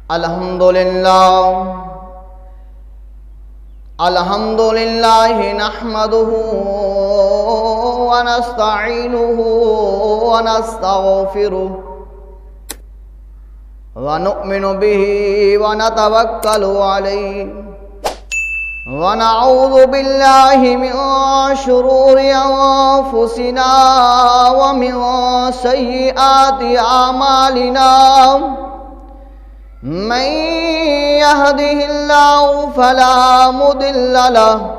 الحمدللہ نحمده ونستعینه ونستغفره ونؤمن به ونتوکل علیہ ونعوذ باللہ من شرور انفسنا ومن سیئات اعمالنا من يهده الله فلا مضل له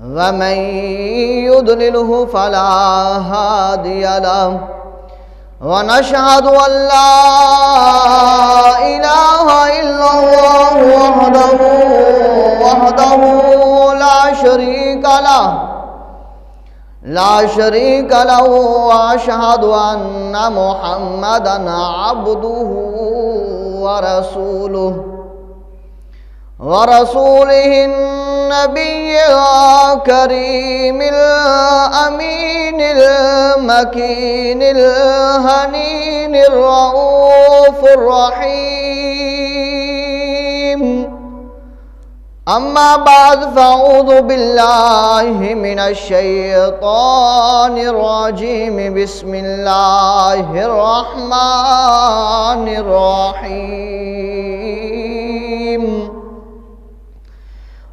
ومن يضلله فلا هادي له ونشهد أن لا إله إلا الله وحده لا شريك له وأشهد أن محمدا عبده ورسوله النبي الكريم الأمين المكين الهنين الرؤوف الرحيم أما بعد فأعوذ بالله من الشيطان الرجيم بسم الله الرحمن الرحيم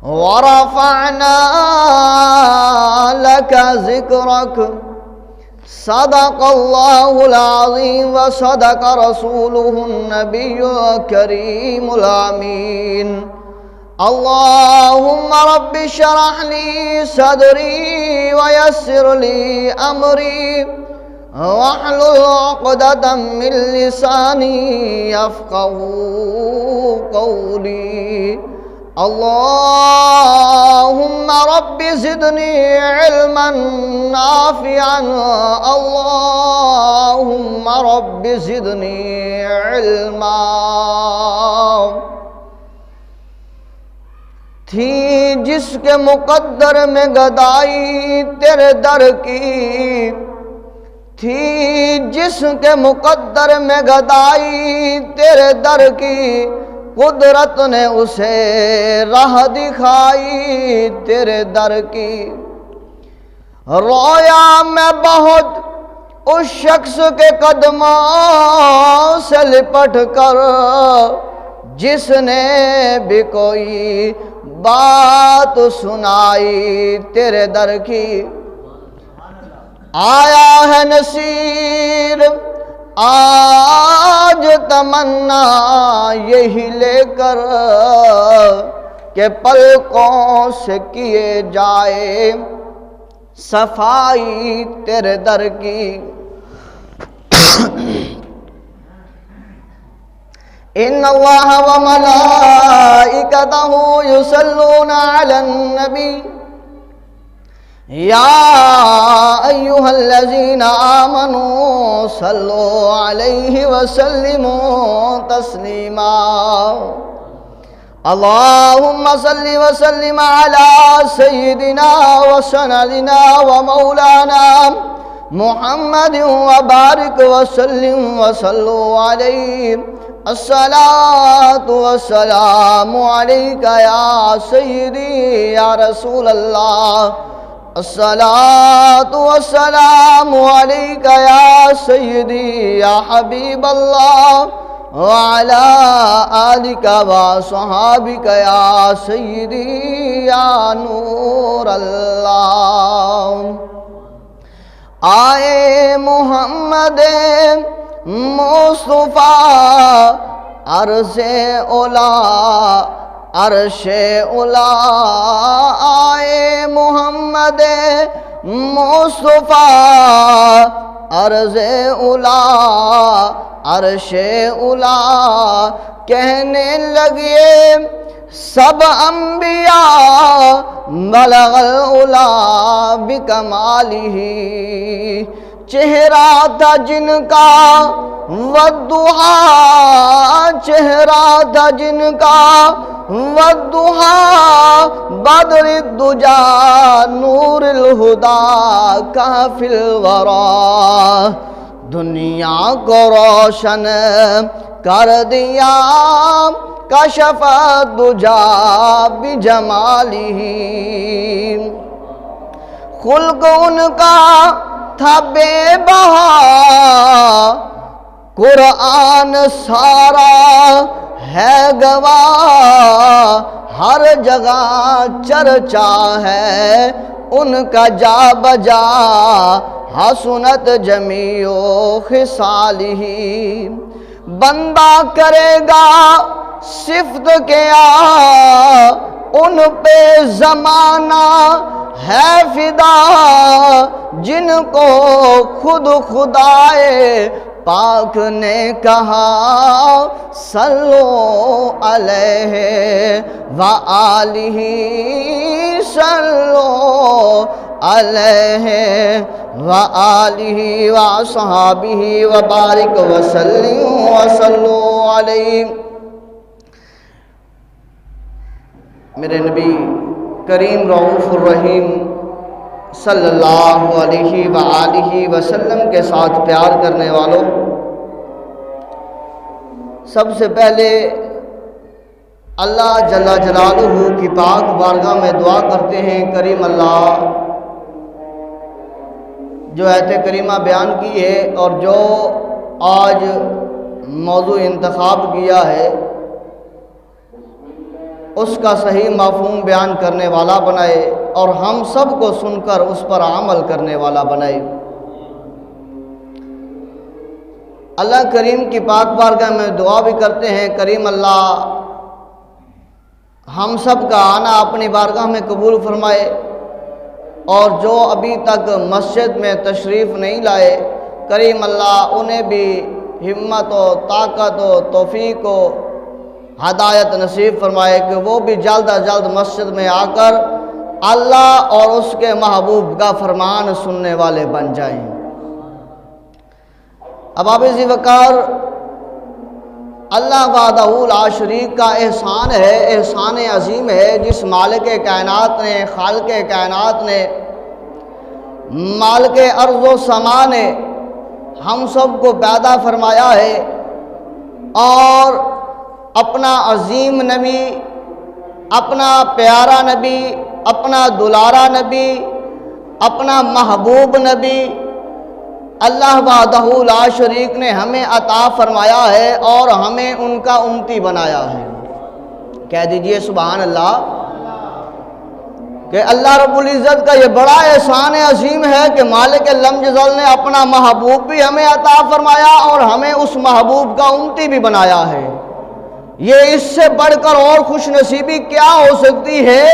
ورفعنا لك ذكرك صدق الله العظيم وصدق رسوله النبي الكريم الأمين اللهم رب اشرح لي صدري ويسر لي أمري واحلل عقدة من لساني يفقهوا قولي اللهم رب زدني علما نافعا اللهم رب زدني علما تھی جس کے مقدر میں گدائی تیرے در کی تھی جس کے مقدر میں گدائی تیرے در کی قدرت نے اسے راہ دکھائی تیرے در کی رویا میں بہت اس شخص کے قدموں سے لپٹ کر جس نے بھی کوئی بات سنائی تیرے در کی آیا ہے نصیر آج تمنا یہی لے کر کہ پلکوں سے کیے جائے صفائی تیرے در کی ان اللہ وملائکتہ یصلون علی النبی یا ایہا الذین آمنوا صلوا علیہ وسلموا تسلیما اللہم صلی وسلم علی سیدنا وسندنا ومولانا محمد وبارک وسلم وصلوا علیہ الصلاة والسلام علیکہ یا سیدی یا رسول اللہ الصلاة والسلام علیکہ یا سیدی یا حبیب اللہ وعلا آلکہ وصحابکہ یا سیدی یا نور اللہ آئے محمد مصطفیٰ عرش اولا آئے محمد مصطفیٰ عرش اولا کہنے لگے سب انبیاء بلغ العلا بکمالہ چہرہ تھا جن کا والضحا چہرہ تھا جن کا والضحا بدر الدجا نور الہدا کافی الورا دنیا کو روشن کر دیا، کشف الدجا بجمالہ، خلق ان کا تھا بے بہا، قرآن سارا ہے گواہ، ہر جگہ چرچا ہے ان کا جا بجا، حسنت جمیع خصالہ، بندہ کرے گا صفت کیا ان پہ زمانہ ہے فدا، جن کو خود خدائے پاک نے کہا صلو علیہ وآلہ، صلو علیہ وآلہ وصحابہ وبارک وسلم وصلو علیہ۔ میرے نبی کریم رؤوف الرحیم صلی اللہ علیہ وآلہ وسلم کے ساتھ پیار کرنے والوں، سب سے پہلے اللہ جل جلالہ کی پاک بارگاہ میں دعا کرتے ہیں، کریم اللہ جو آیت کریمہ بیان کی ہے اور جو آج موضوع انتخاب کیا ہے اس کا صحیح مفہوم بیان کرنے والا بنائے اور ہم سب کو سن کر اس پر عمل کرنے والا بنائے۔ اللہ کریم کی پاک بارگاہ میں دعا بھی کرتے ہیں، کریم اللہ ہم سب کا آنا اپنی بارگاہ میں قبول فرمائے، اور جو ابھی تک مسجد میں تشریف نہیں لائے، کریم اللہ انہیں بھی ہمت و طاقت و توفیق و ہدایت نصیب فرمائے کہ وہ بھی جلد از جلد مسجد میں آ کر اللہ اور اس کے محبوب کا فرمان سننے والے بن جائیں۔ احباب ذی وقار، اللہ وحدہ لا شریک کا احسان ہے، احسان عظیم ہے، جس مالک کائنات نے، خالق کائنات نے، مالک ارض و سما نے ہم سب کو پیدا فرمایا ہے اور اپنا عظیم نبی، اپنا پیارا نبی، اپنا دلارا نبی، اپنا محبوب نبی اللہ وحدہ لا شریک نے ہمیں عطا فرمایا ہے اور ہمیں ان کا امتی بنایا ہے۔ کہہ دیجئے سبحان اللہ، کہ اللہ رب العزت کا یہ بڑا احسان عظیم ہے کہ مالک لم یزل نے اپنا محبوب بھی ہمیں عطا فرمایا اور ہمیں اس محبوب کا امتی بھی بنایا ہے۔ یہ اس سے بڑھ کر اور خوش نصیبی کیا ہو سکتی ہے؟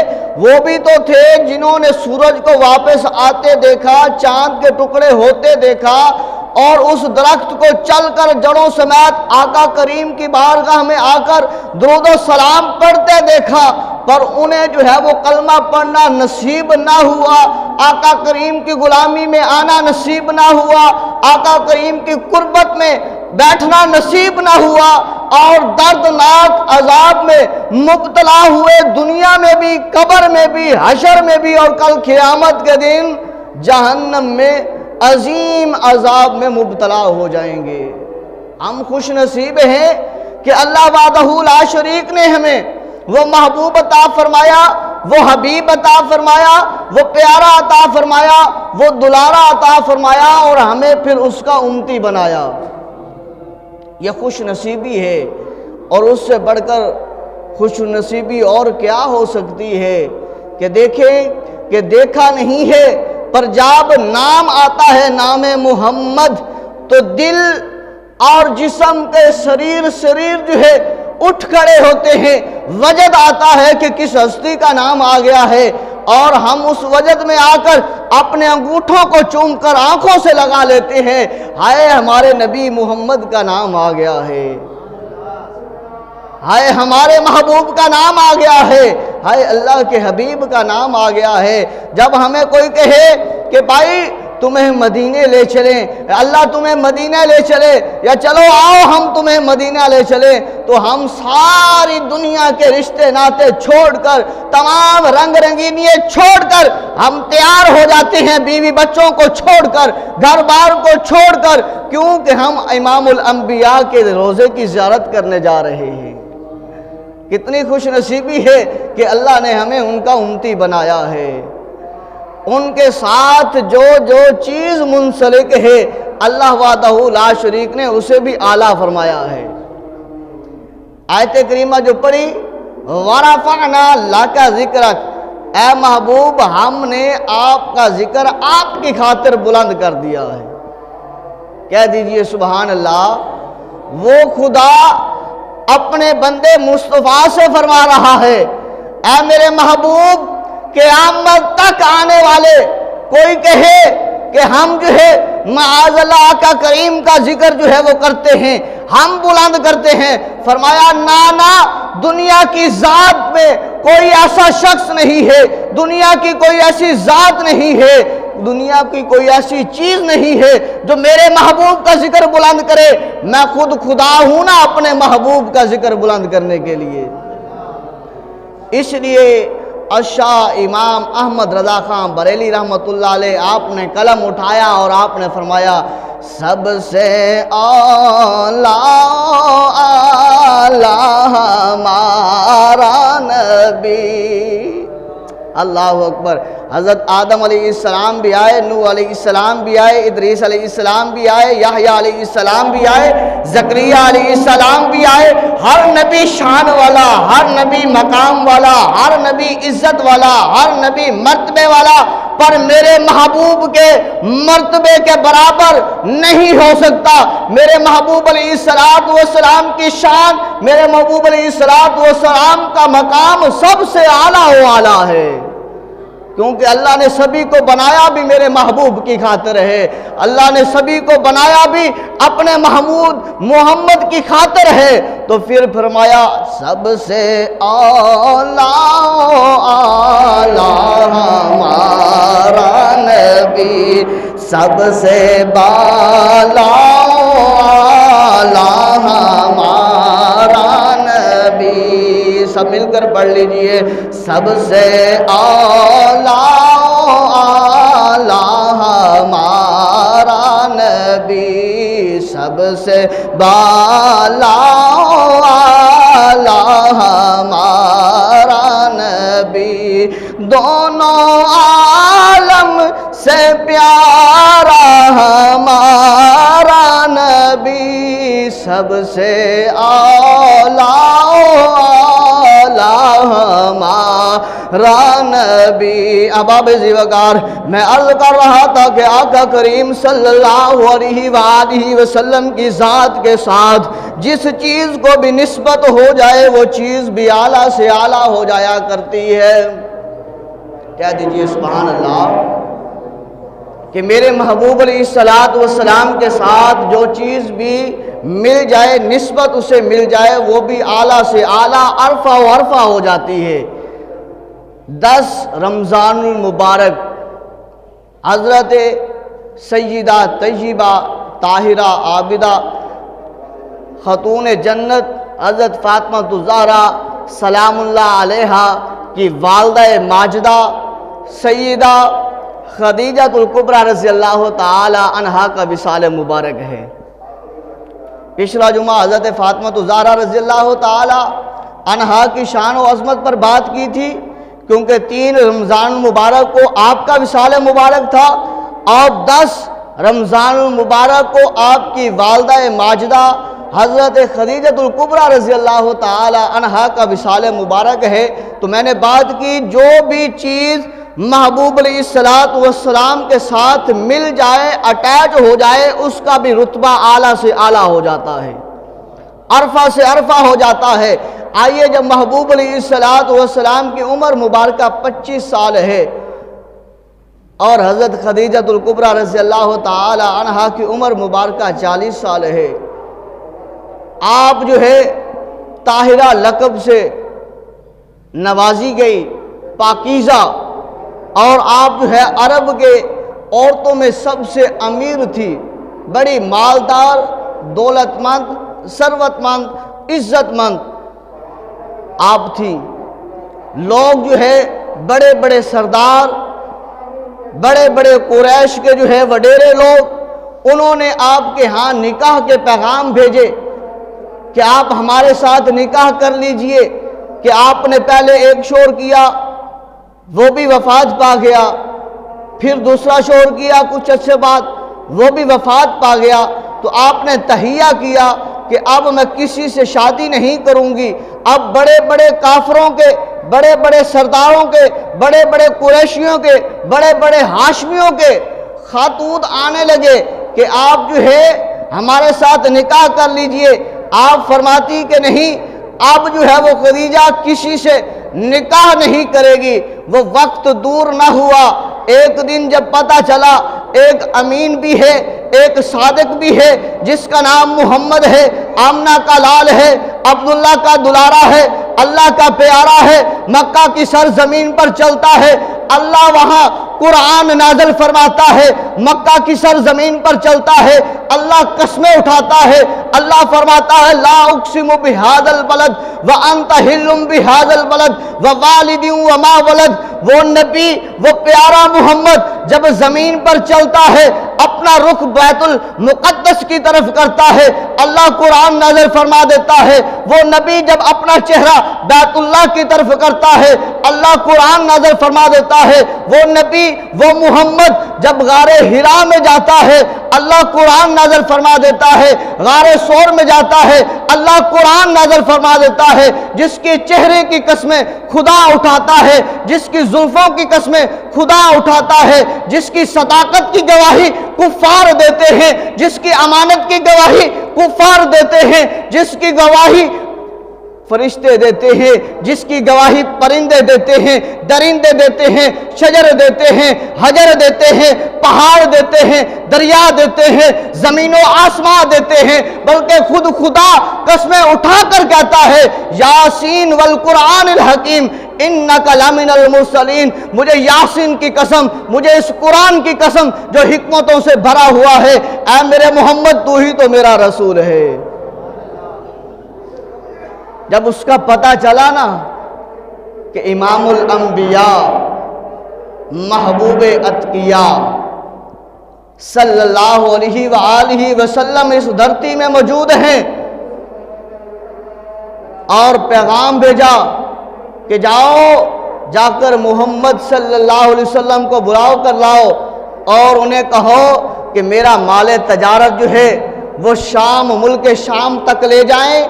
وہ بھی تو تھے جنہوں نے سورج کو واپس آتے دیکھا، چاند کے ٹکڑے ہوتے دیکھا اور اس درخت کو چل کر جڑوں سمیت آقا کریم کی بارگاہ میں آ کر درود و سلام پڑھتے دیکھا، پر انہیں جو ہے وہ کلمہ پڑھنا نصیب نہ ہوا، آقا کریم کی غلامی میں آنا نصیب نہ ہوا، آقا کریم کی قربت میں بیٹھنا نصیب نہ ہوا، اور دردناک عذاب میں مبتلا ہوئے، دنیا میں بھی، قبر میں بھی، حشر میں بھی، اور کل قیامت کے دن جہنم میں عظیم عذاب میں مبتلا ہو جائیں گے۔ ہم خوش نصیب ہیں کہ اللہ وحدہ لا شریک نے ہمیں وہ محبوب عطا فرمایا، وہ حبیب عطا فرمایا، وہ پیارا عطا فرمایا، وہ دلارا عطا فرمایا اور ہمیں پھر اس کا امتی بنایا۔ یہ خوش نصیبی ہے، اور اس سے بڑھ کر خوش نصیبی اور کیا ہو سکتی ہے کہ دیکھیں کہ دیکھا نہیں ہے پر جب نام آتا ہے، نام محمد، تو دل اور جسم کے شریر جو ہے اٹھ کھڑے ہوتے ہیں، وجد آتا ہے کہ کس ہستی کا نام آ گیا ہے، اور ہم اس وجد میں آ کر اپنے انگوٹھوں کو چوم کر آنکھوں سے لگا لیتے ہیں، ہائے ہمارے نبی محمد کا نام آ گیا ہے، ہائے ہمارے محبوب کا نام آ گیا ہے، ہائے اللہ کے حبیب کا نام آ گیا ہے۔ جب ہمیں کوئی کہے کہ بھائی تمہیں مدینے لے چلیں، اللہ تمہیں مدینہ لے چلے، یا چلو آؤ ہم تمہیں مدینہ لے چلیں، تو ہم ساری دنیا کے رشتے ناتے چھوڑ کر، تمام رنگ رنگینیے چھوڑ کر ہم تیار ہو جاتے ہیں، بیوی بچوں کو چھوڑ کر، گھر بار کو چھوڑ کر، کیونکہ ہم امام الانبیاء کے روزے کی زیارت کرنے جا رہے ہیں۔ کتنی خوش نصیبی ہے کہ اللہ نے ہمیں ان کا امتی بنایا ہے۔ ان کے ساتھ جو جو چیز منسلک ہے اللہ وحدہ لا شریک نے اسے بھی اعلیٰ فرمایا ہے۔ آیت کریمہ جو پڑھی وَرَفَعْنَا لَكَ ذِكْرَكَ، اے محبوب ہم نے آپ کا ذکر آپ کی خاطر بلند کر دیا ہے۔ کہہ دیجئے سبحان اللہ۔ وہ خدا اپنے بندے مصطفیٰ سے فرما رہا ہے اے میرے محبوب قیامت تک آنے والے کوئی کہے کہ ہم جو ہے معاذ اللہ آقا کریم کا ذکر جو ہے وہ کرتے ہیں، ہم بلند کرتے ہیں، فرمایا نا دنیا کی ذات میں کوئی ایسا شخص نہیں ہے، دنیا کی کوئی ایسی ذات نہیں ہے، دنیا کی کوئی ایسی چیز نہیں ہے جو میرے محبوب کا ذکر بلند کرے۔ میں خود خدا ہوں نا اپنے محبوب کا ذکر بلند کرنے کے لیے۔ اس لیے الشاہ امام احمد رضا خان بریلی رحمۃ اللہ علیہ آپ نے قلم اٹھایا اور آپ نے فرمایا سب سے اعلیٰ ہمارا نبی۔ اللہ اکبر۔ حضرت آدم علیہ السلام بھی آئے، نوح علیہ السلام بھی آئے، ادریس علیہ السلام بھی آئے، یحییٰ علیہ السلام بھی آئے، زکریا علیہ السلام بھی آئے۔ ہر نبی شان والا، ہر نبی مقام والا، ہر نبی عزت والا، ہر نبی مرتبے والا، پر میرے محبوب کے مرتبے کے برابر نہیں ہو سکتا۔ میرے محبوب علیہ السلام کی شان، میرے محبوب علیہ السلام کا مقام سب سے اعلیٰ و اعلیٰ ہے، کیونکہ اللہ نے سبھی کو بنایا بھی میرے محبوب کی خاطر ہے، اللہ نے سبھی کو بنایا بھی اپنے محمد کی خاطر ہے۔ تو پھر فرمایا سب سے اعلیٰ ہمارا نبی، سب سے بالا ہمارا نبی۔ سب مل کر پڑھ لیجئے سب سے اعلیٰ ہمارا نبی، سب سے بالا ہمارا نبی، دونوں عالم سے پیارا ہمارا نبی، سب سے اعلیٰ ہمارا نبی۔ احباب زیوکار، میں عرض کر رہا تھا کہ آقا کریم صلی اللہ علیہ وآلہ وسلم کی ذات کے ساتھ جس چیز کو بھی نسبت ہو جائے وہ چیز بھی اعلیٰ سے اعلیٰ ہو جایا کرتی ہے۔ کہہ دیجئے سبحان اللہ کہ میرے محبوب علیہ السلام کے ساتھ جو چیز بھی مل جائے، نسبت اسے مل جائے، وہ بھی اعلیٰ سے اعلیٰ، عرفہ و عرفہ ہو جاتی ہے۔ 10 رمضان المبارک حضرت سیدہ طیبہ طاہرہ عابدہ خاتون جنت حضرت فاطمہ الزہرا سلام اللہ علیہا کی والدہ ماجدہ سیدہ خدیجہ الکبریٰ رضی اللہ تعالی عنہا کا وصال مبارک ہے۔ پچھلا جمعہ حضرت فاطمہ الزہرا رضی اللہ تعالی عنہا کی شان و عظمت پر بات کی تھی، کیونکہ 3 رمضان مبارک کو آپ کا وصال مبارک تھا اور 10 رمضان المبارک کو آپ کی والدہ ماجدہ حضرت خدیجہ الکبریٰ رضی اللہ تعالی عنہا کا وصال مبارک ہے۔ تو میں نے بات کی جو بھی چیز محبوب علیہ السلام کے ساتھ مل جائے، اٹیچ ہو جائے، اس کا بھی رتبہ اعلیٰ سے اعلیٰ ہو جاتا ہے، عرفہ سے عرفہ ہو جاتا ہے۔ آئیے جب محبوب علیہ السلام کی عمر مبارکہ 25 سال ہے اور حضرت خدیجہ الکبریٰ رضی اللہ تعالی عنہا کی عمر مبارکہ 40 سال ہے، آپ جو ہے طاہرہ لقب سے نوازی گئی، پاکیزہ، اور آپ جو ہے عرب کے عورتوں میں سب سے امیر تھی، بڑی مالدار، دولت مند، ثروت مند، عزت مند آپ تھیں۔ لوگ جو ہے بڑے بڑے سردار، بڑے بڑے قریش کے جو ہے وڈیرے لوگ، انہوں نے آپ کے ہاں نکاح کے پیغام بھیجے کہ آپ ہمارے ساتھ نکاح کر لیجئے، کہ آپ نے پہلے ایک شور کیا، وہ بھی وفات پا گیا، پھر دوسرا شور کیا کچھ عرصے بعد، وہ بھی وفات پا گیا، تو آپ نے تہیہ کیا کہ اب میں کسی سے شادی نہیں کروں گی۔ اب بڑے بڑے کافروں کے، بڑے بڑے سرداروں کے، بڑے بڑے قریشیوں کے، بڑے بڑے ہاشمیوں کے خطوط آنے لگے کہ آپ جو ہے ہمارے ساتھ نکاح کر لیجئے۔ آپ فرماتی کہ نہیں، اب جو ہے وہ خدیجہ کسی سے نکاح نہیں کرے گی۔ وہ وقت دور نہ ہوا، ایک دن جب پتہ چلا ایک امین بھی ہے، ایک صادق بھی ہے، جس کا نام محمد ہے، آمنہ کا لال ہے، عبداللہ کا دلارا ہے، اللہ کا پیارا ہے، مکہ کی سرزمین پر چلتا ہے، اللہ وہاں قرآن نازل فرماتا ہے، مکہ کی سرزمین پر چلتا ہے، اللہ قسمیں اٹھاتا ہے، اللہ فرماتا ہے لا اقسم بہذا البلد وانت حل بہذا البلد ووالد وما ولد۔ وہ نبی، وہ پیارا محمد جب زمین پر چلتا ہے، اپنا رخ بیت المقدس کی طرف کرتا ہے، اللہ قرآن نازل فرما دیتا ہے۔ وہ نبی جب اپنا چہرہ بیت اللہ کی طرف کرتا ہے، اللہ قرآن نازل فرما دیتا ہے۔ وہ نبی، وہ محمد جب غار حرا میں جاتا ہے، اللہ قرآن نازل فرما دیتا ہے۔ غار ثور میں جاتا ہے، اللہ قرآن نازل فرما دیتا ہے۔ جس کے چہرے کی قسمیں خدا اٹھاتا ہے، جس کی زلفوں کی قسمیں خدا اٹھاتا ہے، جس کی صداقت کی گواہی کفار دیتے ہیں، جس کی امانت کی گواہی کفار دیتے ہیں، جس کی گواہی فرشتے دیتے ہیں، جس کی گواہی پرندے دیتے ہیں، درندے دیتے ہیں، شجر دیتے ہیں، حجر دیتے ہیں، پہاڑ دیتے ہیں، دریا دیتے ہیں، زمین و آسمان دیتے ہیں، بلکہ خود خدا قسمیں اٹھا کر کہتا ہے یاسین والقرآن الحکیم انک لمن المرسلین۔ مجھے یاسین کی قسم، مجھے اس قرآن کی قسم جو حکمتوں سے بھرا ہوا ہے، اے میرے محمد تو ہی تو میرا رسول ہے۔ جب اس کا پتہ چلا نا کہ امام الانبیاء، محبوب اتقیاء صلی اللہ علیہ وآلہ وسلم اس دھرتی میں موجود ہیں، اور پیغام بھیجا کہ جاؤ، جا کر محمد صلی اللہ علیہ وسلم کو بلاؤ کر لاؤ، اور انہیں کہو کہ میرا مال تجارت جو ہے وہ شام، ملک شام تک لے جائیں،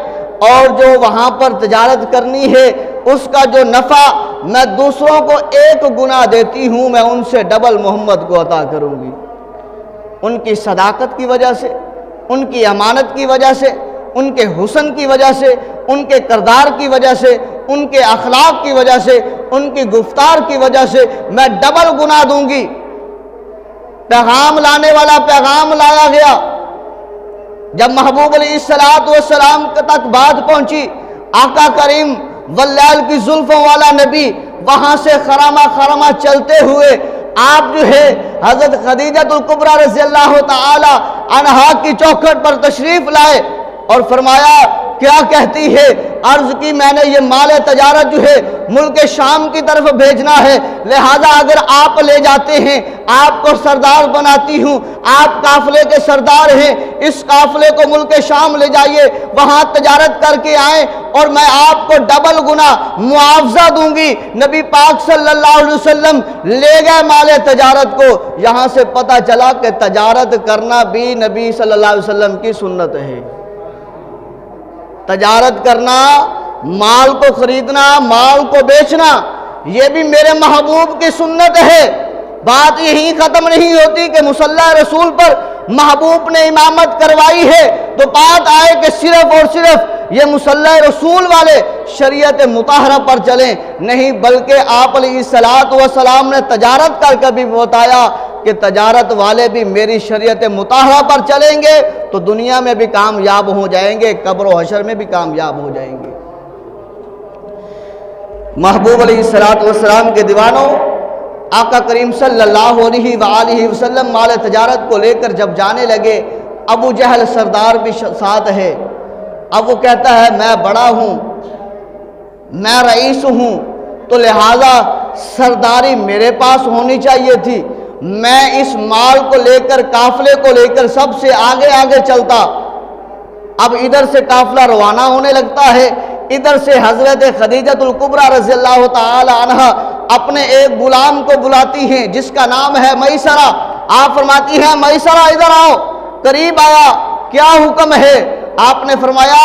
اور جو وہاں پر تجارت کرنی ہے اس کا جو نفع میں دوسروں کو 1 گنا دیتی ہوں، میں ان سے ڈبل محمد کو عطا کروں گی۔ ان کی صداقت کی وجہ سے، ان کی امانت کی وجہ سے، ان کے حسن کی وجہ سے، ان کے کردار کی وجہ سے، ان کے اخلاق کی وجہ سے، ان کی گفتار کی وجہ سے میں ڈبل گنا دوں گی۔ پیغام لانے والا پیغام لایا گیا۔ جب محبوب علیہ السلام تک بات پہنچی، آقا کریم واللیل کی زلفوں والا نبی وہاں سے خرامہ خرامہ چلتے ہوئے آپ جو ہے حضرت خدیجہ الکبریٰ رضی اللہ تعالی عنہا کی چوکھٹ پر تشریف لائے، اور فرمایا کیا کہتی ہے؟ عرض کی میں نے یہ مال تجارت جو ہے ملک شام کی طرف بھیجنا ہے، لہذا اگر آپ لے جاتے ہیں، آپ کو سردار بناتی ہوں، آپ قافلے کے سردار ہیں، اس قافلے کو ملک شام لے جائیے، وہاں تجارت کر کے آئیں، اور میں آپ کو ڈبل گنا معاوضہ دوں گی۔ نبی پاک صلی اللہ علیہ وسلم لے گئے مال تجارت کو۔ یہاں سے پتہ چلا کہ تجارت کرنا بھی نبی صلی اللہ علیہ وسلم کی سنت ہے۔ تجارت کرنا، مال کو خریدنا، مال کو بیچنا، یہ بھی میرے محبوب کی سنت ہے۔ بات یہی ختم نہیں ہوتی کہ مصلی رسول پر محبوب نے امامت کروائی ہے تو بات آئے کہ صرف اور صرف یہ مصلی رسول والے شریعت مطہرہ پر چلیں، نہیں، بلکہ آپ علیہ السلام نے تجارت کر کے بھی بتایا کہ تجارت والے بھی میری شریعت مطہرہ پر چلیں گے تو دنیا میں بھی کامیاب ہو جائیں گے، قبر و حشر میں بھی کامیاب ہو جائیں گے۔ محبوب علیہ السلام کے دیوانوں، آقا کریم صلی اللہ علیہ وآلہ وسلم مال تجارت کو لے کر جب جانے لگے، ابو جہل سردار بھی ساتھ ہے۔ اب وہ کہتا ہے میں بڑا ہوں، میں رئیس ہوں، تو لہٰذا سرداری میرے پاس ہونی چاہیے تھی۔ میں اس مال کو لے کر، قافلے کو لے کر سب سے آگے آگے چلتا۔ اب ادھر سے قافلہ روانہ ہونے لگتا ہے، ادھر سے حضرت خدیجۃ الکبریٰ رضی اللہ تعالی عنہ اپنے ایک غلام کو بلاتی ہیں جس کا نام ہے میسرہ۔ آپ فرماتی ہیں میسرہ ادھر آؤ، قریب آیا، کیا حکم ہے؟ آپ نے فرمایا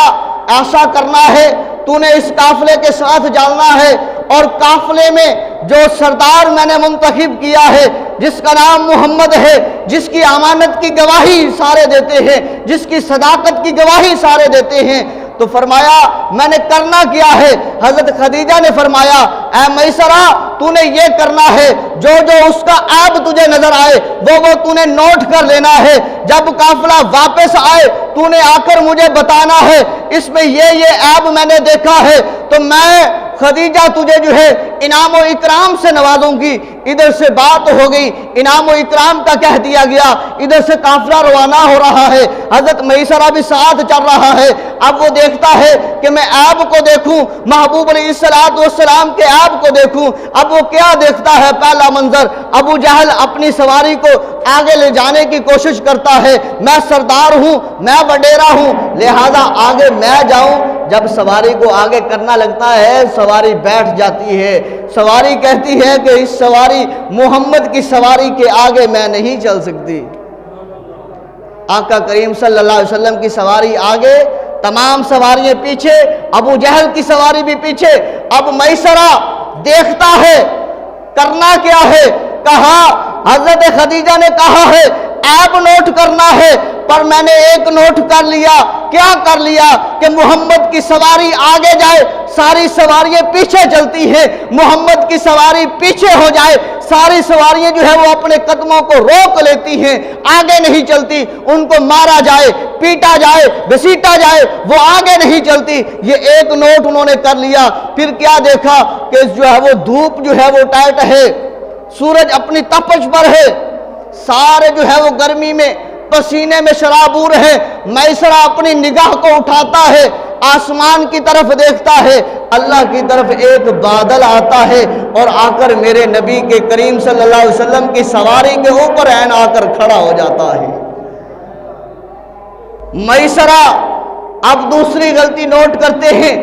ایسا کرنا ہے، تو نے اس قافلے کے ساتھ جانا ہے، اور قافلے میں جو سردار میں نے منتخب کیا ہے جس کا نام محمد ہے، جس کی امانت کی گواہی سارے دیتے ہیں، جس کی صداقت کی گواہی سارے دیتے ہیں، تو فرمایا میں نے کرنا کیا ہے؟ حضرت خدیجہ نے فرمایا اے میسرہ تو نے یہ کرنا ہے، جو جو اس کا عیب تجھے نظر آئے وہ تو نے نوٹ کر لینا ہے، جب قافلہ واپس آئے تو نے آ کر مجھے بتانا ہے اس میں یہ عیب میں نے دیکھا ہے، تو میں خدیجہ تجھے جو ہے انعام و اکرام سے نوازوں گی۔ ادھر سے بات ہو گئی، انعام و اکرام کا کہہ دیا گیا، ادھر سے قافلہ روانہ ہو رہا ہے، حضرت میسرہ بھی ساتھ چل رہا ہے۔ اب وہ دیکھتا ہے کہ میں عیب کو دیکھوں، محبوب علیہ السلام کے عیب کو دیکھوں۔ اب وہ کیا دیکھتا ہے؟ پہلا منظر، ابو جہل اپنی سواری کو آگے لے جانے کی کوشش کرتا ہے، میں سردار ہوں، میں وڈیرا ہوں، لہذا آگے میں جاؤں۔ جب سواری کو آگے کرنا لگتا ہے سواری بیٹھ جاتی ہے، سواری کہتی ہے کہ اس سواری محمد کی سواری کے آگے میں نہیں چل سکتی۔ آقا کریم صلی اللہ علیہ وسلم کی سواری آگے، تمام سواریاں پیچھے، ابو جہل کی سواری بھی پیچھے۔ اب میسرہ دیکھتا ہے کرنا کیا ہے، کہا حضرت خدیجہ نے کہا ہے عیب نوٹ کرنا ہے، پر میں نے ایک نوٹ کر لیا۔ کیا کر لیا؟ کہ محمد کی سواری آگے جائے، ساری سواریاں پیچھے چلتی ہیں، محمد کی سواری پیچھے ہو جائے، ساری سواریاں جو ہے وہ اپنے قدموں کو روک لیتی ہیں، آگے نہیں چلتی، ان کو مارا جائے، پیٹا جائے، گھسیٹا جائے، وہ آگے نہیں چلتی۔ یہ ایک نوٹ انہوں نے کر لیا۔ پھر کیا دیکھا کہ جو ہے وہ دھوپ جو ہے وہ ٹائٹ ہے، سورج اپنی تپش پر ہے، سارے جو ہے وہ گرمی میں پسینے میں شرابور ہے۔ میسرہ اپنی نگاہ کو اٹھاتا ہے، آسمان کی طرف دیکھتا ہے، اللہ کی طرف ایک بادل آتا ہے اور آ کر میرے نبی کے کریم صلی اللہ علیہ وسلم کی سواری کے اوپر عین آ کر کھڑا ہو جاتا ہے۔ میسرہ اب دوسری غلطی نوٹ کرتے ہیں،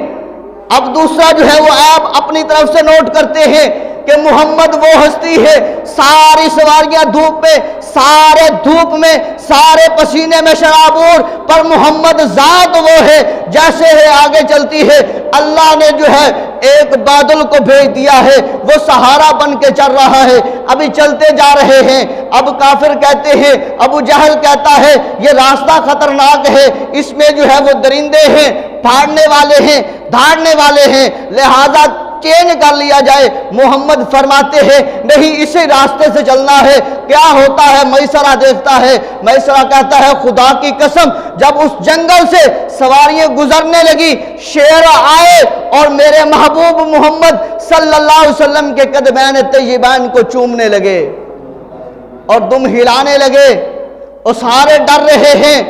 اب دوسرا جو ہے وہ عیب اپنی طرف سے نوٹ کرتے ہیں کہ محمد وہ ہستی ہے، ساری سواریاں دھوپ میں، سارے دھوپ میں، سارے پسینے میں شرابور، پر محمد ذات وہ ہے، جیسے ہے آگے چلتی ہے۔ اللہ نے جو ہے ایک بادل کو بھیج دیا ہے، وہ سہارا بن کے چل رہا ہے، ابھی چلتے جا رہے ہیں۔ اب کافر کہتے ہیں، ابو جہل کہتا ہے یہ راستہ خطرناک ہے، اس میں جو ہے وہ درندے ہیں، پھاڑنے والے ہیں، دھاڑنے والے ہیں، لہذا چینج کر لیا جائے۔ محمد فرماتے ہیں نہیں، اسی راستے سے چلنا ہے۔ کیا ہوتا ہے؟ میسرہ دیکھتا ہے، میسرہ کہتا ہے خدا کی قسم، جب اس جنگل سے سواریاں گزرنے لگی، شیر آئے اور میرے محبوب محمد صلی اللہ علیہ وسلم کے قدمین طیبین کو چومنے لگے اور دم ہلانے لگے، اور سارے ڈر رہے ہیں۔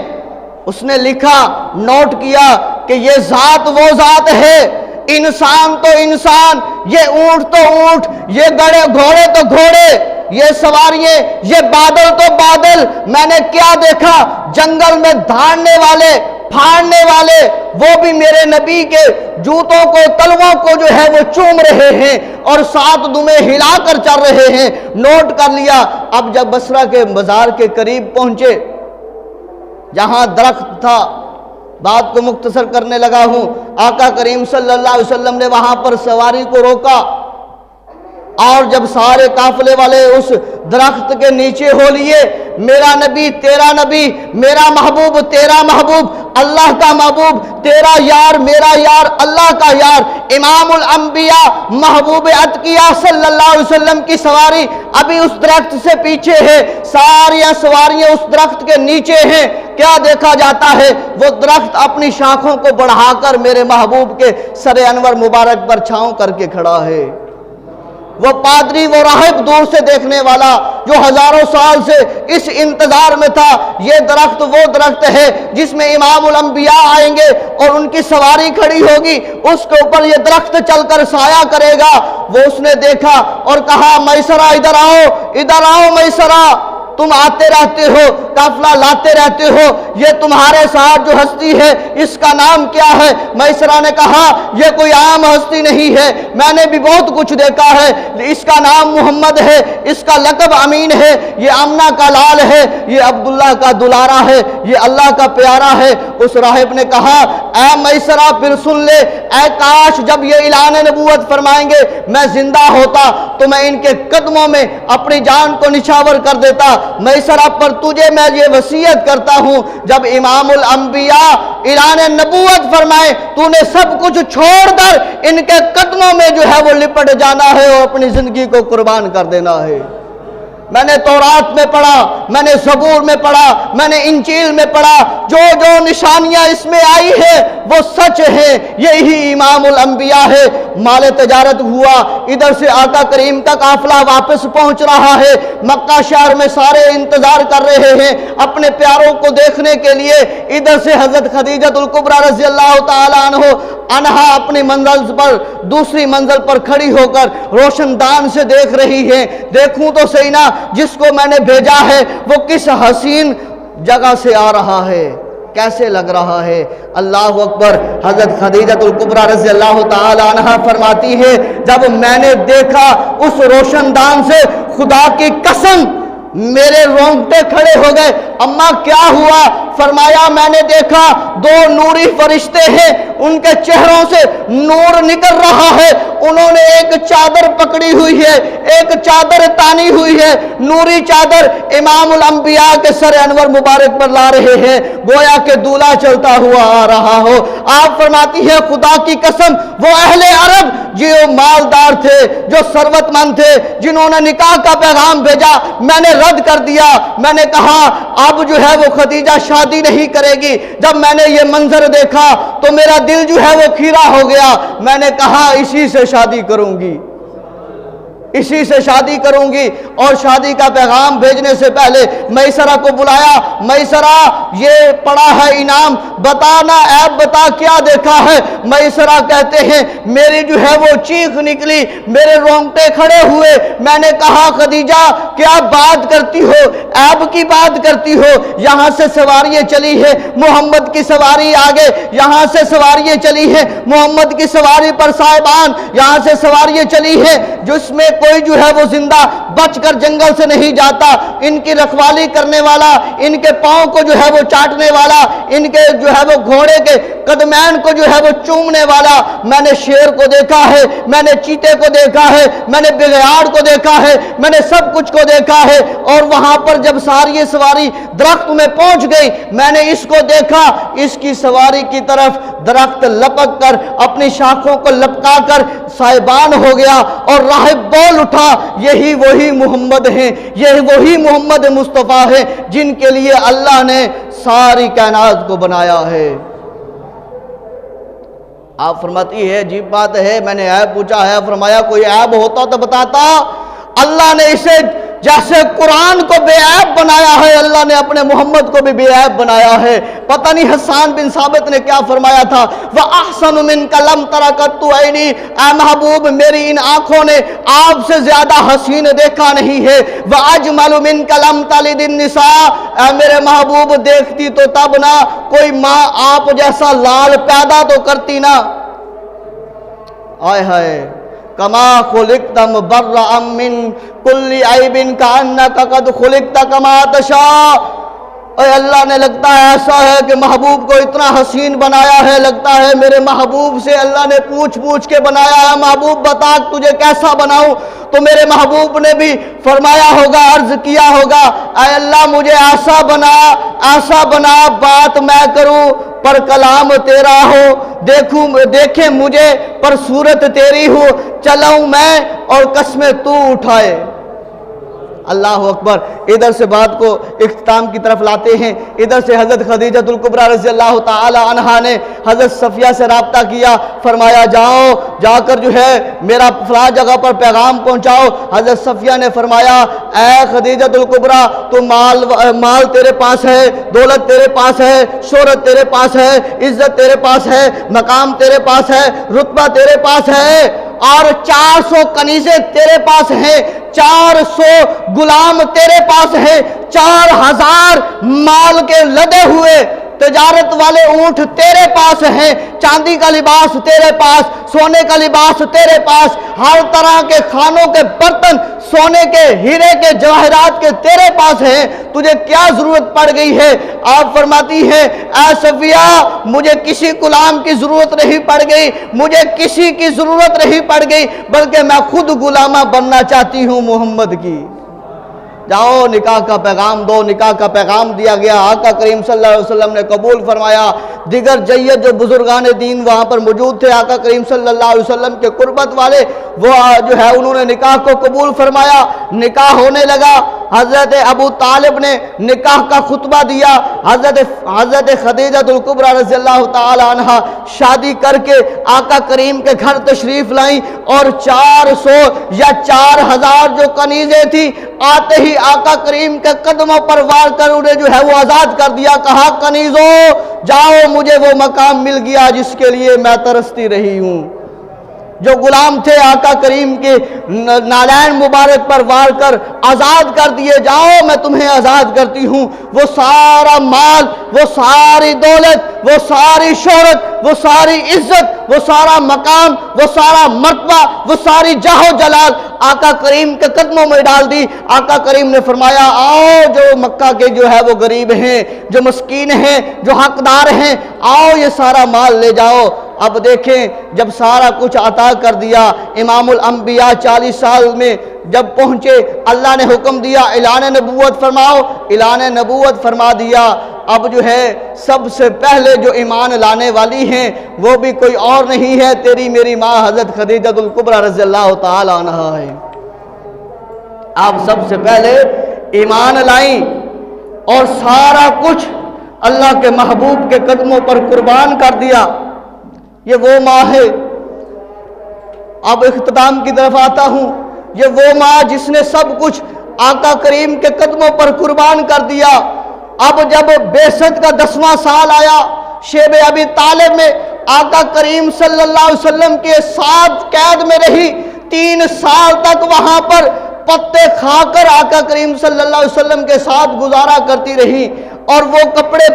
اس نے لکھا، نوٹ کیا کہ یہ ذات وہ ذات ہے، انسان تو انسان، یہ اونٹ تو اونٹ، یہ گھوڑے تو گھوڑے، یہ سواریاں، یہ بادل تو بادل۔ میں نے کیا دیکھا؟ جنگل میں دھاڑنے والے، پھاڑنے والے، وہ بھی میرے نبی کے جوتوں کو، تلووں کو جو ہے وہ چوم رہے ہیں اور ساتھ دمیں ہلا کر چل رہے ہیں۔ نوٹ کر لیا۔ اب جب بصرہ کے بازار کے قریب پہنچے جہاں درخت تھا، بات کو مختصر کرنے لگا ہوں، آقا کریم صلی اللہ علیہ وسلم نے وہاں پر سواری کو روکا، اور جب سارے قافلے والے اس درخت کے نیچے ہو لیے، میرا نبی تیرا نبی، میرا محبوب تیرا محبوب، اللہ کا محبوب تیرا یار، میرا یار اللہ کا یار، امام الانبیاء محبوب اتقیاء صلی اللہ علیہ وسلم کی سواری ابھی اس درخت سے پیچھے ہے، ساری سواریاں اس درخت کے نیچے ہیں۔ کیا دیکھا جاتا ہے؟ وہ درخت اپنی شاخوں کو بڑھا کر میرے محبوب کے سر انور مبارک پر چھاؤں کر کے کھڑا ہے۔ وہ پادری، وہ راہب دور سے دیکھنے والا جو ہزاروں سال سے اس انتظار میں تھا، یہ درخت وہ درخت ہے جس میں امام الانبیاء آئیں گے اور ان کی سواری کھڑی ہوگی، اس کے اوپر یہ درخت چل کر سایہ کرے گا۔ وہ اس نے دیکھا اور کہا میسرہ ادھر آؤ میسرہ، تم آتے رہتے ہو، قافلہ لاتے رہتے ہو، یہ تمہارے ساتھ جو ہستی ہے اس کا نام کیا ہے؟ میسرہ نے کہا یہ کوئی عام ہستی نہیں ہے، میں نے بھی بہت کچھ دیکھا ہے، اس کا نام محمد ہے، اس کا لقب امین ہے، یہ آمنہ کا لال ہے، یہ عبداللہ کا دلارا ہے، یہ اللہ کا پیارا ہے۔ اس راہب نے کہا اے میسرہ پھر سن لے، اے کاش جب یہ اعلان نبوت فرمائیں گے میں زندہ ہوتا تو میں ان کے قدموں میں اپنی جان کو نچھاور کر دیتا۔ میسرہ پر تجھے میں یہ وصیت کرتا ہوں، جب امام الانبیاء اعلان نبوت فرمائے تو نے سب کچھ چھوڑ کر ان کے قدموں میں جو ہے وہ لپٹ جانا ہے اور اپنی زندگی کو قربان کر دینا ہے۔ میں نے تورات میں پڑھا، میں نے زبور میں پڑھا، میں نے انجیل میں پڑھا، جو جو نشانیاں اس میں آئی ہے وہ سچ ہے، یہی امام الانبیاء ہے۔ مال تجارت ہوا، ادھر سے آقا کریم کا قافلہ واپس پہنچ رہا ہے، مکہ شہر میں سارے انتظار کر رہے ہیں اپنے پیاروں کو دیکھنے کے لیے۔ ادھر سے حضرت خدیجہ الکبریٰ رضی اللہ تعالیٰ عنہا اپنی منزل پر، دوسری منزل پر کھڑی ہو کر روشن دان سے دیکھ رہی ہے، دیکھوں تو صحیح نا جس کو میں نے بھیجا ہے وہ کس حسین جگہ سے آ رہا ہے، کیسے لگ رہا ہے۔ اللہ اکبر۔ حضرت خدیجہ الکبریٰ رضی اللہ تعالی عنہا فرماتی ہے جب میں نے دیکھا اس روشن دان سے، خدا کی قسم میرے رونگٹے کھڑے ہو گئے۔ اماں کیا ہوا؟ فرمایا میں نے دیکھا دو نوری فرشتے ہیں، ان کے چہروں سے نور نکل رہا ہے، انہوں نے ایک چادر پکڑی ہوئی ہے، ایک چادر تانی ہوئی ہے، نوری چادر امام الانبیاء کے سر انور مبارک پر لا رہے ہیں، گویا کہ دولہا چلتا ہوا آ رہا ہو۔ آپ فرماتی ہے خدا کی قسم وہ اہل عرب جو مالدار تھے، جو ثروت مند تھے، جنہوں نے نکاح کا پیغام بھیجا، میں نے رد کر دیا۔ میں نے کہا اب جو ہے وہ خدیجہ شادی نہیں کرے گی۔ جب میں نے یہ منظر دیکھا تو میرا دل جو ہے وہ کھیرا ہو گیا، میں نے کہا اسی سے شادی کروں گی، اسی سے شادی کروں گی۔ اور شادی کا پیغام بھیجنے سے پہلے میسرہ کو بلایا، میسرہ یہ پڑا ہے انعام، بتانا عیب بتا کیا دیکھا ہے۔ میسرہ کہتے ہیں میری جو ہے وہ چیخ نکلی، میرے رونگٹے کھڑے ہوئے، میں نے کہا خدیجہ کیا بات کرتی ہو، عیب کی بات کرتی ہو؟ یہاں سے سواریاں چلی ہے، محمد کی سواری آگے، یہاں سے سواریاں چلی ہے، محمد کی سواری پر صاحبان، یہاں سے سواریاں چلی ہے، جس میں کوئی جو ہے وہ زندہ بچ کر جنگل سے نہیں جاتا، ان کی رکھوالی کرنے والا، ان کے پاؤں کو جو ہے وہ چاٹنے والا، ان کے جو ہے وہ گھوڑے کے قدمین کو جو ہے وہ چومنے والا۔ میں نے شیر کو دیکھا ہے، میں نے چیتے کو دیکھا ہے، میں نے بغیاڑ کو دیکھا ہے، میں نے سب کچھ کو دیکھا ہے۔ اور وہاں پر جب ساری سواری درخت میں پہنچ گئی، میں نے اس کو دیکھا، اس کی سواری کی طرف درخت لپک کر اپنی شاخوں کو لپکا کر سائبان ہو گیا، اور راہب بول اٹھا یہی وہی محمد ہیں، یہی وہی محمد مصطفیٰ ہیں جن کے لیے اللہ نے ساری کائنات کو بنایا ہے۔ آپ فرماتی ہے عجیب بات ہے، میں نے عیب پوچھا ہے، فرمایا کوئی عیب ہوتا تو بتاتا، اللہ نے اسے جیسے قرآن کو بے عیب بنایا ہے، اللہ نے اپنے محمد کو بھی بے عیب بنایا ہے۔ پتہ نہیں حسان بن ثابت نے کیا فرمایا تھا، وَأَحْسَنُ مِنْكَ لَمْ تَرَ قَطُّ عَيْنِي، اے محبوب میری ان آنکھوں نے آپ سے زیادہ حسین دیکھا نہیں ہے۔ وَأَجْمَلُ مِنْكَ لَمْ تَلِدِ النِّسَاء، اے میرے محبوب دیکھتی تو تب نہ کوئی ماں آپ جیسا لال پیدا تو کرتی نہ۔ آئے ہائے کما خلقت مبرأ من کل عیب کأنک قد خلقت کما تشاء۔ اے اللہ نے لگتا ہے ایسا ہے کہ محبوب کو اتنا حسین بنایا ہے، لگتا ہے میرے محبوب سے اللہ نے پوچھ پوچھ کے بنایا ہے، محبوب بتا تجھے کیسا بناؤں؟ تو میرے محبوب نے بھی فرمایا ہوگا، عرض کیا ہوگا اے اللہ مجھے ایسا بنا بات میں کروں پر کلام تیرا ہو، دیکھیں مجھے پر صورت تیری ہو، چلاؤں میں اور قسمیں تو اٹھائے۔ اللہ اکبر۔ ادھر سے بات کو اختتام کی طرف لاتے ہیں۔ ادھر سے حضرت خدیجہ الکبریٰ رضی اللہ تعالی عنہا نے حضرت صفیہ سے رابطہ کیا، فرمایا جاؤ جا کر جو ہے میرا فلاں جگہ پر پیغام پہنچاؤ۔ حضرت صفیہ نے فرمایا اے خدیجہ الکبریٰ تو مال تیرے پاس ہے، دولت تیرے پاس ہے، شہرت تیرے پاس ہے، عزت تیرے پاس ہے، مقام تیرے پاس ہے، رتبہ تیرے پاس ہے، اور 400 کنیزیں تیرے پاس ہیں، 400 غلام تیرے پاس ہیں، 4000 مال کے لدے ہوئے تجارت والے اونٹ تیرے پاس ہیں، چاندی کا لباس تیرے پاس، سونے کا لباس تیرے پاس، ہر طرح کے کھانوں کے برتن سونے کے، ہیرے کے، جواہرات کے تیرے پاس ہیں، تجھے کیا ضرورت پڑ گئی ہے؟ آپ فرماتی ہیں اے صفیہ مجھے کسی غلام کی ضرورت نہیں پڑ گئی، مجھے کسی کی ضرورت نہیں پڑ گئی، بلکہ میں خود غلامہ بننا چاہتی ہوں محمد کی۔ جاؤ نکاح کا پیغام دو۔ نکاح کا پیغام دیا گیا، آقا کریم صلی اللہ علیہ وسلم نے قبول فرمایا۔ دیگر جید جو بزرگان دین وہاں پر موجود تھے، آقا کریم صلی اللہ علیہ وسلم کے قربت والے، وہ جو ہے انہوں نے نکاح کو قبول فرمایا، نکاح ہونے لگا۔ حضرت ابو طالب نے نکاح کا خطبہ دیا، حضرت خدیجہ الکبریٰ رضی اللہ تعالی عنہ شادی کر کے آقا کریم کے گھر تشریف لائیں، اور 400 یا 4000 جو کنیزیں تھی آتے ہی آقا کریم کے قدموں پر وار کر انہیں جو ہے وہ آزاد کر دیا۔ کہا کنیزوں جاؤ مجھے وہ مقام مل گیا جس کے لیے میں ترستی رہی ہوں۔ جو غلام تھے آقا کریم کے نالین مبارک پر وار کر آزاد کر دیے، جاؤ میں تمہیں آزاد کرتی ہوں۔ وہ سارا مال، وہ ساری دولت، وہ ساری شہرت، وہ ساری عزت، وہ سارا مقام، وہ سارا مرتبہ، وہ ساری جاہ و جلال آقا کریم کے قدموں میں ڈال دی۔ آقا کریم نے فرمایا آؤ جو مکہ کے جو ہے وہ غریب ہیں، جو مسکین ہیں، جو حقدار ہیں، آؤ یہ سارا مال لے جاؤ۔ اب دیکھیں جب سارا کچھ عطا کر دیا، امام الانبیاء 40 سال میں جب پہنچے، اللہ نے حکم دیا اعلان نبوت فرماؤ، اعلان نبوت فرما دیا۔ اب جو ہے سب سے پہلے جو ایمان لانے والی ہیں وہ بھی کوئی اور نہیں ہے، تیری میری ماں حضرت خدیجہ الکبریٰ رضی اللہ تعالی عنہا ہے۔ آپ سب سے پہلے ایمان لائیں اور سارا کچھ اللہ کے محبوب کے قدموں پر قربان کر دیا۔ یہ وہ ماں ہے۔ اب اختتام کی طرف آتا ہوں۔ یہ وہ ماں جس نے سب کچھ آقا کریم کے قدموں پر قربان کر دیا۔ اب جب بعثت کا 10واں سال آیا، شیب ابی طالب میں آقا کریم صلی اللہ علیہ وسلم کے ساتھ قید میں رہی، 3 سال تک وہاں پر پتے کھا کر آقا کریم صلی اللہ علیہ وسلم کے ساتھ گزارا کرتی رہی، اور وہ کپڑے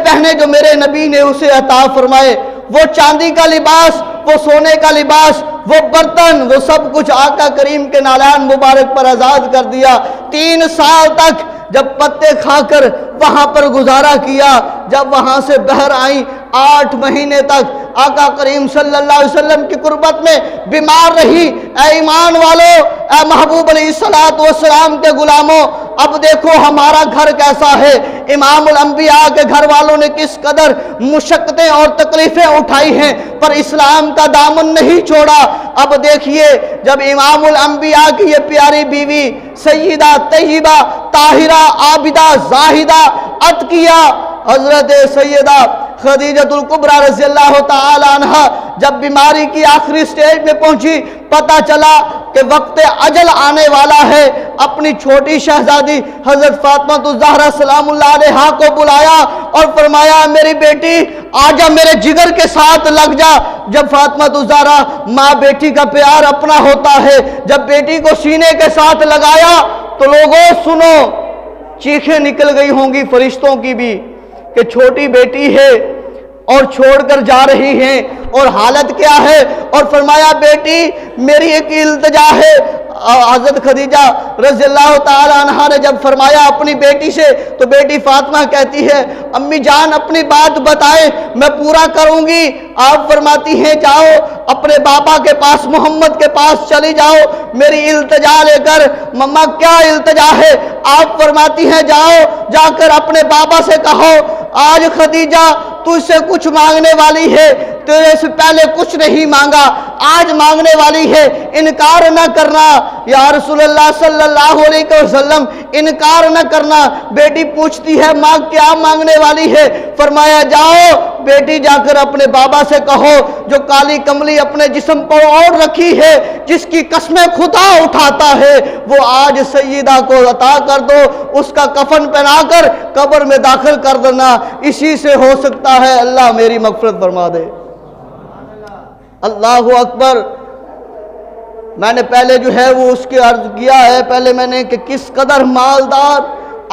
پہنے جو میرے نبی نے اسے عطا فرمائے، وہ چاندی کا لباس، وہ سونے کا لباس، وہ برتن، وہ سب کچھ آقا کریم کے نالان مبارک پر آزاد کر دیا۔ 3 سال تک جب پتے کھا کر وہاں پر گزارا کیا، جب وہاں سے بہر آئیں، 8 مہینے تک آقا کریم صلی اللہ علیہ وسلم کی قربت میں بیمار رہی۔ اے ایمان والو، اے محبوب علیہ السلام کے غلاموں، اب دیکھو ہمارا گھر کیسا ہے، امام الانبیاء کے گھر والوں نے کس قدر مشقتیں اور تکلیفیں اٹھائی ہیں، پر اسلام کا دامن نہیں چھوڑا۔ اب دیکھیے جب امام الانبیاء کی یہ پیاری بیوی سیدہ طیبہ طاہرہ عابدہ زاہدہ اتقیہ حضرت سیدہ خدیجہ الکبریٰ رضی اللہ تعالی عنہ جب بیماری کی آخری سٹیج میں پہنچی، پتہ چلا کہ وقت اجل آنے والا ہے، اپنی چھوٹی شہزادی حضرت فاطمہ الزہرا سلام اللہ علیہا کو بلایا اور فرمایا میری بیٹی آجا میرے جگر کے ساتھ لگ جا۔ جب فاطمہ الزہرا ماں بیٹی کا پیار اپنا ہوتا ہے، جب بیٹی کو سینے کے ساتھ لگایا تو لوگوں سنو، چیخیں نکل گئی ہوں گی فرشتوں کی بھی کہ چھوٹی بیٹی ہے اور چھوڑ کر جا رہی ہیں، اور حالت کیا ہے، اور فرمایا بیٹی میری ایک التجا ہے۔ حضرت خدیجہ رضی اللہ تعالی عنہ نے جب فرمایا اپنی بیٹی سے، تو بیٹی فاطمہ کہتی ہے امی جان اپنی بات بتائیں میں پورا کروں گی۔ آپ فرماتی ہیں جاؤ اپنے بابا کے پاس، محمد کے پاس چلی جاؤ میری التجا لے کر۔ مما کیا التجا ہے؟ آپ فرماتی ہیں جاؤ جا کر اپنے بابا سے کہو آج خدیجہ تجھ سے کچھ مانگنے والی ہے، تیرے سے پہلے کچھ نہیں مانگا، آج مانگنے والی ہے، انکار نہ کرنا۔ یا رسول اللہ صلی اللہ علیہ وسلم انکار نہ کرنا۔ بیٹی پوچھتی ہے ماں کیا مانگنے والی ہے؟ فرمایا جاؤ بیٹی جا کر اپنے بابا سے کہو جو کالی کملی اپنے جسم پر اوڑھ رکھی ہے، جس کی قسمیں خدا اٹھاتا ہے، وہ آج سیدہ کو عطا کر دو، اس کا کفن پہنا کر قبر میں داخل کر دینا، اسی سے ہو سکتا ہے اللہ میری مغفرت فرما دے۔ اللہ اکبر۔ میں نے پہلے جو ہے وہ اس کی عرض کیا ہے، پہلے میں نے کہ کس قدر مالدار،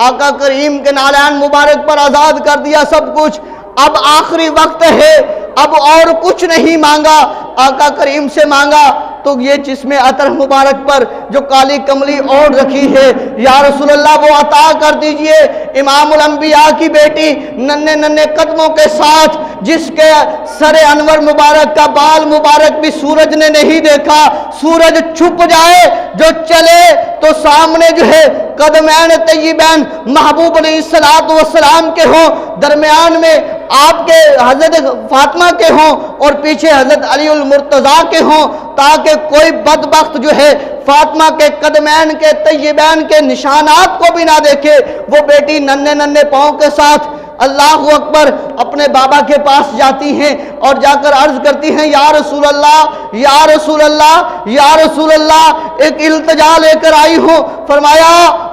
آقا کریم کے نالین مبارک پر آزاد کر دیا سب کچھ، اب آخری وقت ہے، اب اور کچھ نہیں مانگا، آقا کریم سے مانگا تو یہ جسم عطر مبارک پر جو کالی کملی اوڑھ رکھی ہے، یا رسول اللہ وہ عطا کر دیجئے۔ امام الانبیاء کی بیٹی ننھے ننھے قدموں کے ساتھ، جس کے سر انور مبارک کا بال مبارک بھی سورج نے نہیں دیکھا، سورج چھپ جائے جو چلے تو سامنے جو ہے قدمین طیبین محبوب علیہ السلام کے ہوں، درمیان میں آپ کے حضرت فاطمہ کے ہوں اور پیچھے حضرت علی المرتضیٰ کے ہوں، تاکہ کوئی بدبخت جو ہے فاطمہ کے قدمین کے طیبین کے نشانات کو بھی نہ دیکھے۔ وہ بیٹی ننھے ننھے پاؤں کے ساتھ اللہ اکبر اپنے بابا کے پاس جاتی ہیں اور جا کر عرض کرتی ہیں یا رسول اللہ، یا رسول اللہ، یا رسول اللہ، ایک التجا لے کر آئی ہوں۔ فرمایا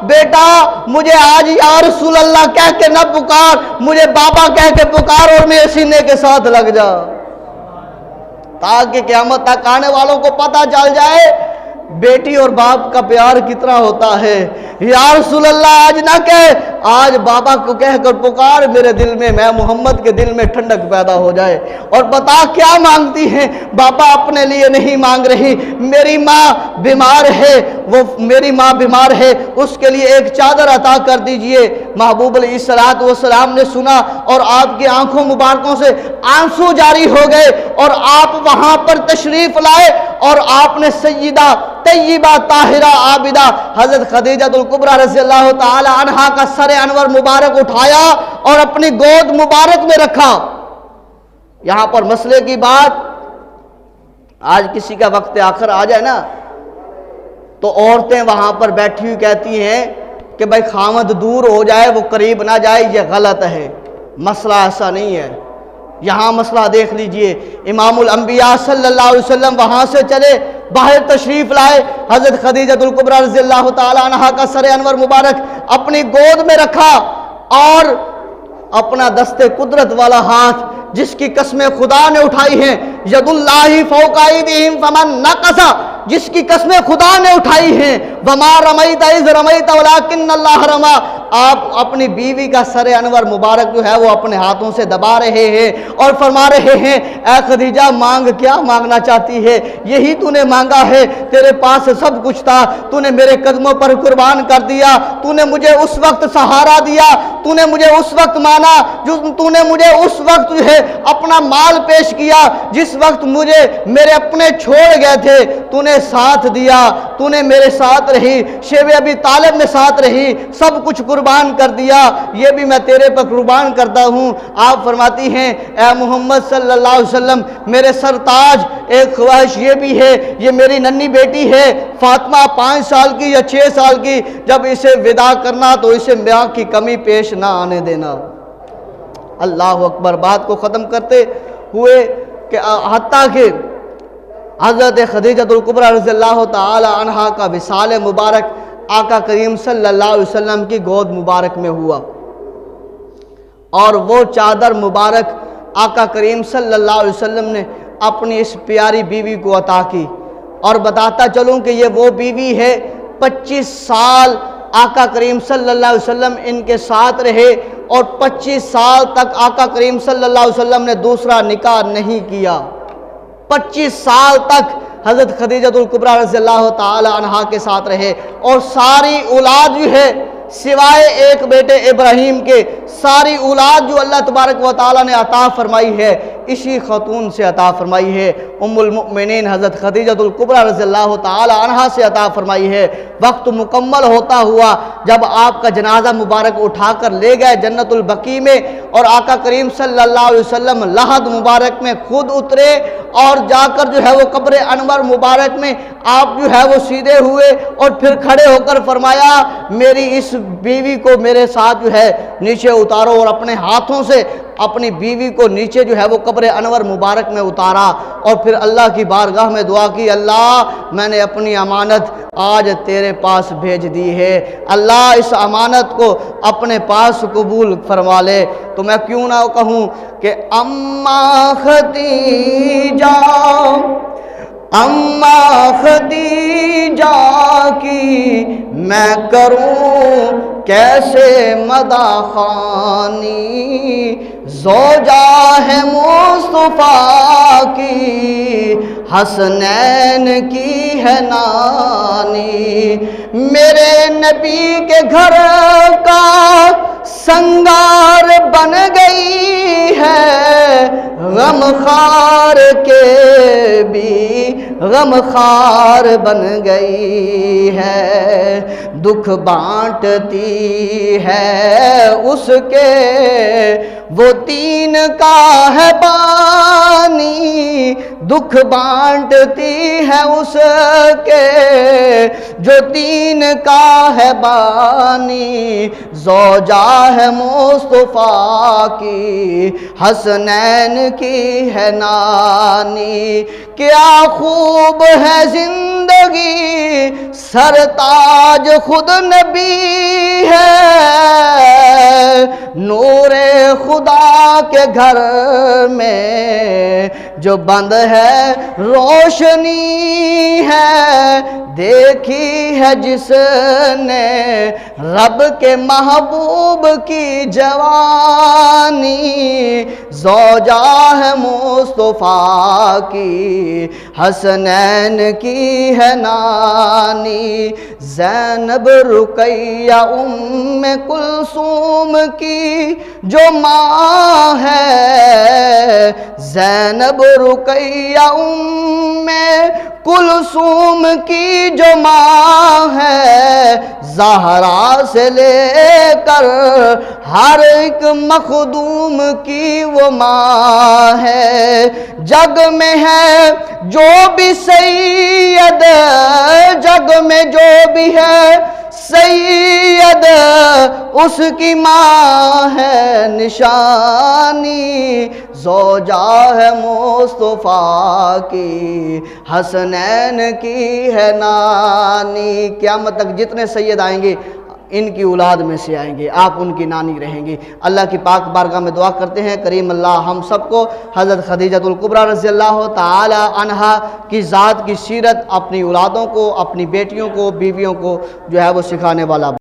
بیٹا مجھے آج یا رسول اللہ کہہ کے نہ پکار، مجھے بابا کہہ کے پکار اور میرے سینے کے ساتھ لگ جا، تاکہ قیامت تک آنے والوں کو پتہ چل جائے بیٹی اور باپ کا پیار کتنا ہوتا ہے۔ یا رسول اللہ آج نہ کہے، آج بابا کو کہہ کر پکار، میرے دل میں، میں محمد کے دل میں ٹھنڈک پیدا ہو جائے۔ اور بتا کیا مانگتی ہیں؟ بابا اپنے لیے نہیں مانگ رہی، میری ماں بیمار ہے، وہ میری ماں بیمار ہے، اس کے لیے ایک چادر عطا کر دیجئے۔ محبوب علیہ السلام نے سنا اور آپ کی آنکھوں مبارکوں سے آنسو جاری ہو گئے اور آپ وہاں پر تشریف لائے اور آپ نے سیدہ طیبہ طاہرہ عابدہ حضرت خدیجہ الکبریٰ رضی اللہ تعالی عنہا کا سر انور مبارک اٹھایا اور اپنی گود مبارک میں رکھا۔ یہاں پر مسئلے کی بات، آج کسی کا وقت آخر آ جائے نا تو عورتیں وہاں پر بیٹھی ہوئی کہتی ہیں کہ بھائی خامد دور ہو جائے وہ قریب نہ جائے، یہ غلط ہے۔ مسئلہ ایسا نہیں ہے۔ یہاں مسئلہ دیکھ لیجئے، امام الانبیاء صلی اللہ علیہ وسلم وہاں سے چلے، باہر تشریف لائے، حضرت خدیجہ الکبریٰ رضی اللہ تعالی عنہا کا سر انور مبارک اپنی گود میں رکھا اور اپنا دست قدرت والا ہاتھ جس کی قسمیں خدا نے اٹھائی ہیں، ید اللہ فوق ایدیہم فمن نقص، جس کی قسمیں خدا نے اٹھائی ہیں، وما رمیت اذ رمیت ولکن اللہ رمی، آپ اپنی بیوی کا سر انور مبارک جو ہے وہ اپنے ہاتھوں سے دبا رہے ہیں اور فرما رہے ہیں اے خدیجہ مانگ، کیا مانگنا چاہتی ہے؟ یہی تو نے مانگا ہے، تیرے پاس سب کچھ تھا، تو نے میرے قدموں پر قربان کر دیا، تو نے مجھے اس وقت سہارا دیا، تو نے مجھے اس وقت مانا، تو نے مجھے اس وقت جو ہے اپنا مال پیش کیا جس وقت مجھے میرے اپنے چھوڑ گئے تھے، تو نے ساتھ دیا، تو نے میرے ساتھ رہی، شیب ابی طالب میں ساتھ رہی، سب کچھ قربان کر دیا، یہ بھی میں تیرے پر قربان کرتا ہوں۔ آپ فرماتی ہیں اے محمد صلی اللہ علیہ وسلم میرے سرتاج، ایک خواہش یہ بھی ہے، یہ میری ننھی بیٹی ہے فاطمہ 5 سال کی یا 6 سال کی، جب اسے ودا کرنا تو اسے ماں کی کمی پیش نہ آنے دینا۔ اللہ اکبر۔ بات کو ختم کرتے ہوئے کہ حتیٰ کہ حضرت خدیجہ الکبریٰ رضی اللہ تعالی عنہا کا وصال مبارک آقا کریم صلی اللہ علیہ وسلم کی گود مبارک میں ہوا اور وہ چادر مبارک آقا کریم صلی اللہ علیہ وسلم نے اپنی اس پیاری بیوی کو عطا کی۔ اور بتاتا چلوں کہ یہ وہ بیوی ہے 25 سال آقا کریم صلی اللہ علیہ وسلم ان کے ساتھ رہے اور 25 سال تک آقا کریم صلی اللہ علیہ وسلم نے دوسرا نکاح نہیں کیا۔ 25 سال تک حضرت خدیجہ الکبریٰ رضی اللہ تعالی عنہا کے ساتھ رہے اور ساری اولاد جو ہے سوائے ایک بیٹے ابراہیم کے ساری اولاد جو اللہ تبارک و تعالیٰ نے عطا فرمائی ہے اسی خاتون سے عطا فرمائی ہے، ام المؤمنین حضرت خدیجۃ الکبریٰ رضی اللہ تعالی عنہا سے عطا فرمائی ہے۔ وقت مکمل ہوتا ہوا جب آپ کا جنازہ مبارک اٹھا کر لے گئے جنت البقیع میں، اور آقا کریم صلی اللہ علیہ وسلم لحد مبارک میں خود اترے اور جا کر جو ہے وہ قبر انور مبارک میں آپ جو ہے وہ سیدھے ہوئے اور پھر کھڑے ہو کر فرمایا میری اس بیوی کو میرے ساتھ جو ہے نیچے اتارو، اور اپنے ہاتھوں سے اپنی بیوی کو نیچے جو ہے وہ قبر انور مبارک میں اتارا، اور پھر اللہ کی بارگاہ میں دعا کی، اللہ میں نے اپنی امانت آج تیرے پاس بھیج دی ہے، اللہ اس امانت کو اپنے پاس قبول فرما لے۔ تو میں کیوں نہ کہوں کہ اماں خدیجہ کی میں کروں کیسے مداخانی، زوجہ ہے مصطفیٰ کی حسنین کی ہے نانی، میرے نبی کے گھر کا سنگار بن گئی ہے، غم خار کے بھی غم خار بن گئی ہے، دکھ بانٹتی ہے اس کے وہ دین کا ہے بانی، دکھ بانٹتی ہے اس کے جو دین کا ہے بانی، زوجہ ہے مصطفیٰ کی حسنین کی ہے نانی، کیا خوب ہے زندگی سرتاج خود نبی ہے، نور خدا کے گھر میں جو بند ہے روشنی ہے، دیکھی ہے جس نے رب کے محبوب کی جوانی، زوجہ ہے مصطفیٰ کی حسنین کی ہے نانی، زینب رقیہ ام کلثوم کی جو ماں ہے، زینب رقیہ ام کلثوم کی جو ماں ہے، زہرا سے لے کر ہر ایک مخدوم کی وہ ماں ہے، جگ میں ہے جو بھی سید، جگ میں جو بھی ہے سید اس کی ماں ہے نشانی، زوجہ ہے مصطفیٰ کی حسنین کی ہے نانی۔ قیامت تک جتنے سید آئیں گے ان کی اولاد میں سے آئیں گے، آپ ان کی نانی رہیں گے۔ اللہ کی پاک بارگاہ میں دعا کرتے ہیں کریم اللہ ہم سب کو حضرت خدیجۃ الکبریٰ رضی اللہ تعالی عنہا کی ذات کی سیرت اپنی اولادوں کو، اپنی بیٹیوں کو، بیویوں کو جو ہے وہ سکھانے والا